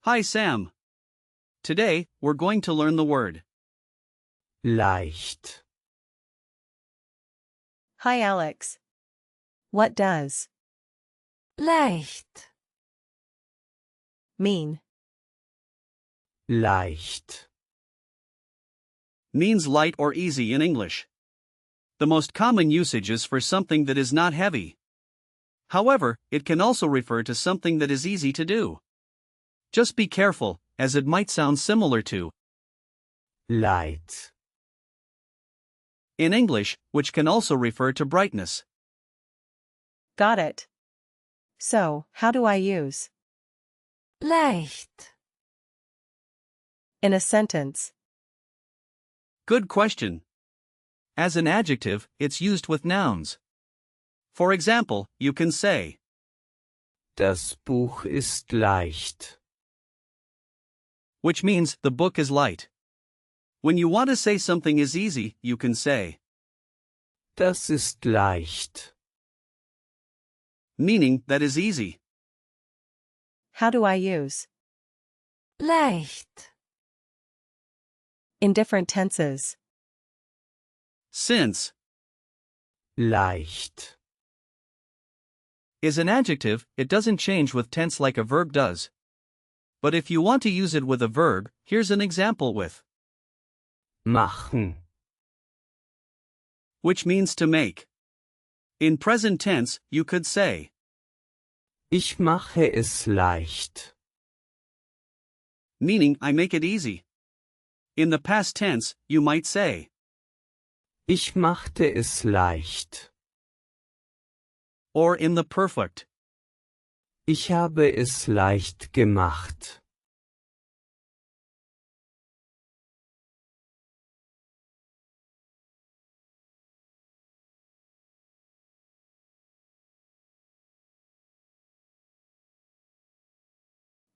Hi Sam. Today, we're going to learn the word leicht, Hi Alex. What does leicht, mean? leicht, means light or easy in English. The most common usage is for something that is not heavy. However, it can also refer to something that is easy to do. Just be careful, as it might sound similar to light, in English, which can also refer to brightness. Got it. So, how do I use leicht, in a sentence? Good question. As an adjective, it's used with nouns. For example, you can say, das Buch ist leicht. which means the book is light. When you want to say something is easy, you can say, Das ist leicht. meaning that is easy. How do I use leicht, in different tenses? Since Leicht, is an adjective, it doesn't change with tense like a verb does. But if you want to use it with a verb, here's an example with machen, which means to make. In present tense, you could say, ich mache es leicht. meaning I make it easy. In the past tense, you might say, Ich machte es leicht. or in the perfect. Ich habe es leicht gemacht.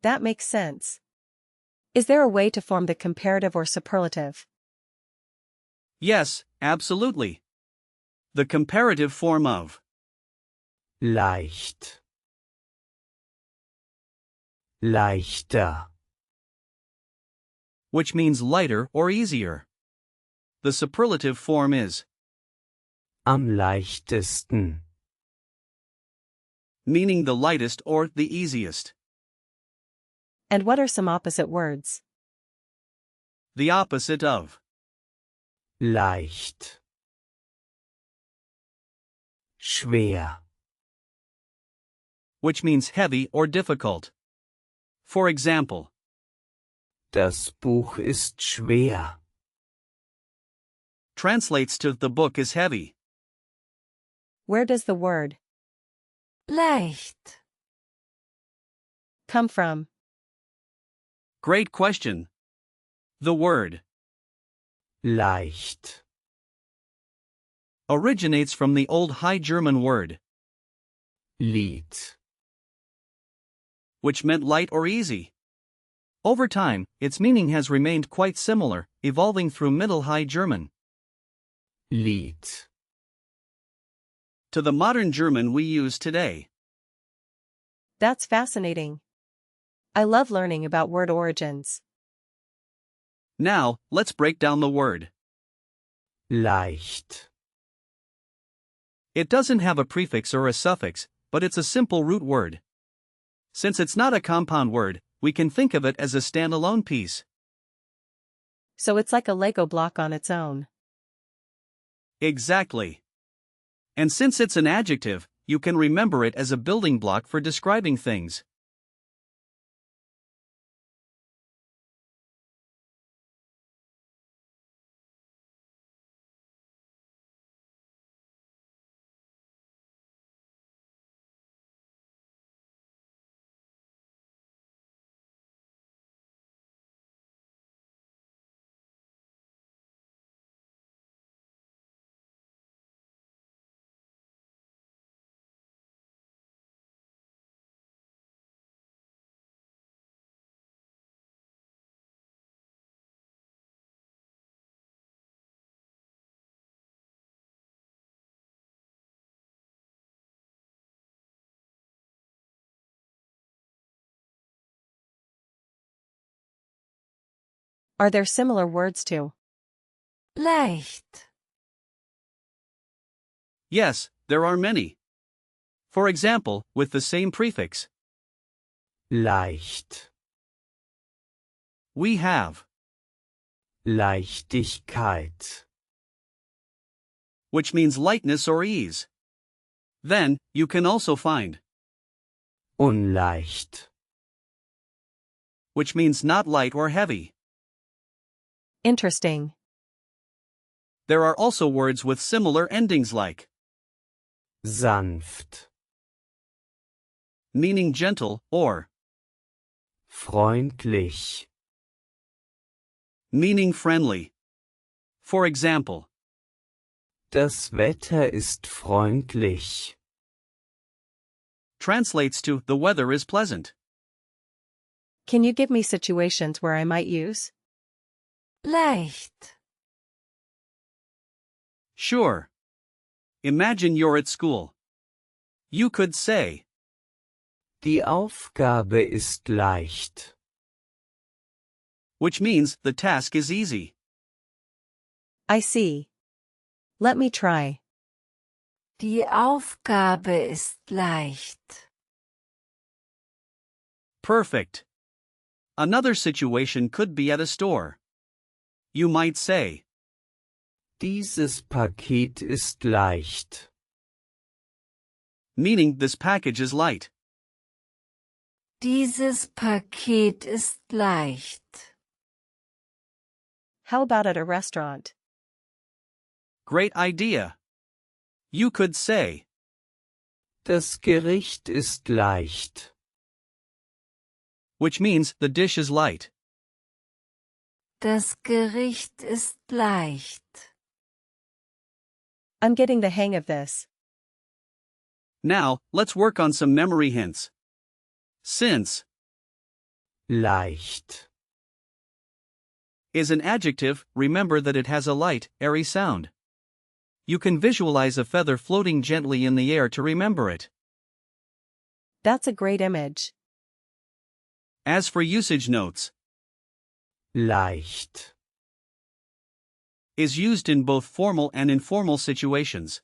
That makes sense. Is there a way to form the comparative or superlative? Yes, absolutely. The comparative form of Leicht, leichter, which means lighter or easier. The superlative form is am leichtesten, meaning the lightest or the easiest. And what are some opposite words? The opposite of leicht, schwer, which means heavy or difficult. For example, das Buch ist schwer. translates to the book is heavy. Where does the word leicht, come from? Great question. The word Leicht, originates from the Old High German word, Lied, which meant light or easy. Over time, its meaning has remained quite similar, evolving through Middle High German Lied. to the modern German we use today. That's fascinating. I love learning about word origins. Now, let's break down the word. Leicht, It doesn't have a prefix or a suffix, but it's a simple root word. Since it's not a compound word, we can think of it as a standalone piece. So it's like a Lego block on its own. Exactly. And since it's an adjective, you can remember it as a building block for describing things. Are there similar words to leicht, Yes, there are many. For example, with the same prefix. leicht, We have, Leichtigkeit, which means lightness or ease. Then, you can also find, unleicht, which means not light or heavy. interesting? There are also words with similar endings like, sanft, meaning gentle, or freundlich, meaning friendly. For example, das Wetter ist freundlich. translates to the weather is pleasant. Can you give me situations where I might use leicht, Sure. Imagine you're at school. You could say, Die Aufgabe ist leicht. which means the task is easy. I see. Let me try. die Aufgabe ist leicht. Perfect. Another situation could be at a store. You might say, Dieses Paket ist leicht. meaning this package is light. Dieses Paket ist leicht. How about at a restaurant? Great idea. You could say, Das Gericht ist leicht. which means the dish is light. Das Gericht ist leicht. I'm getting the hang of this. Now, let's work on some memory hints. Since Leicht. is an adjective, remember that it has a light, airy sound. You can visualize a feather floating gently in the air to remember it. That's a great image. As for usage notes, Leicht. is used in both formal and informal situations.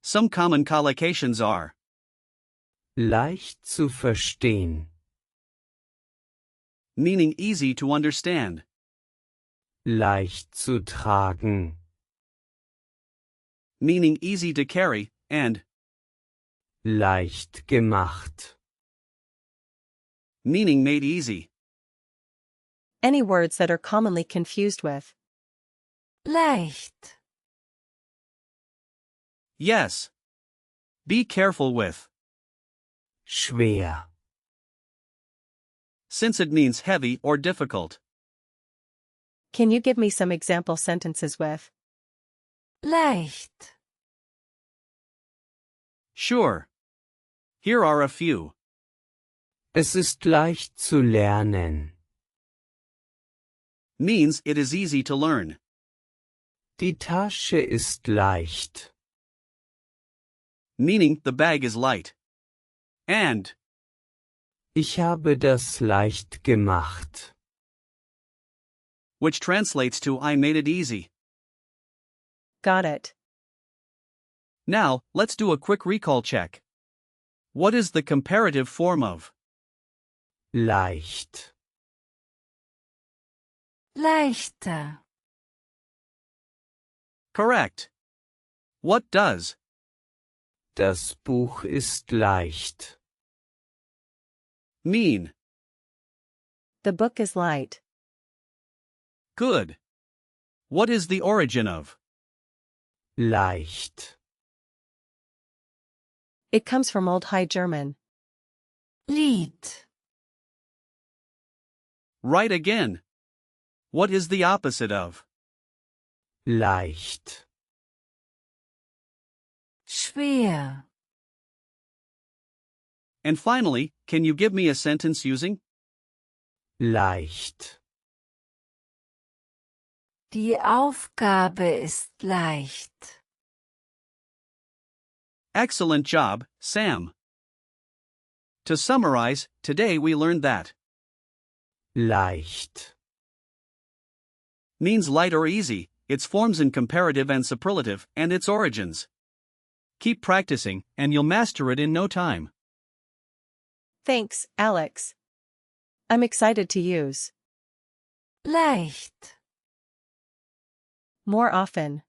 Some common collocations are Leicht zu verstehen. meaning easy to understand, Leicht zu tragen. meaning easy to carry, and Leicht gemacht. meaning made easy. Any words that are commonly confused with Leicht. Yes. Be careful with, Schwer. since it means heavy or difficult. Can you give me some example sentences with Leicht. Sure. Here are a few. Es ist leicht zu lernen. Means it is easy to learn. Die Tasche ist leicht. Meaning the bag is light. And Ich habe das leicht gemacht. which translates to I made it easy. got it? Now, let's do a quick recall check. What is the comparative form of Leicht. Leichter. correct? What does Das Buch ist leicht. mean? The book is light. Good. What is the origin of Leicht. It comes from Old High German. Lied. right again? What is the opposite of Leicht. Schwer. And finally, can you give me a sentence using Leicht. Die Aufgabe ist leicht. Excellent job, Sam. To summarize, today we learned that Leicht. means light or easy, its forms in comparative and superlative, and its origins. Keep practicing, and you'll master it in no time. Thanks, Alex. I'm excited to use leicht, more often.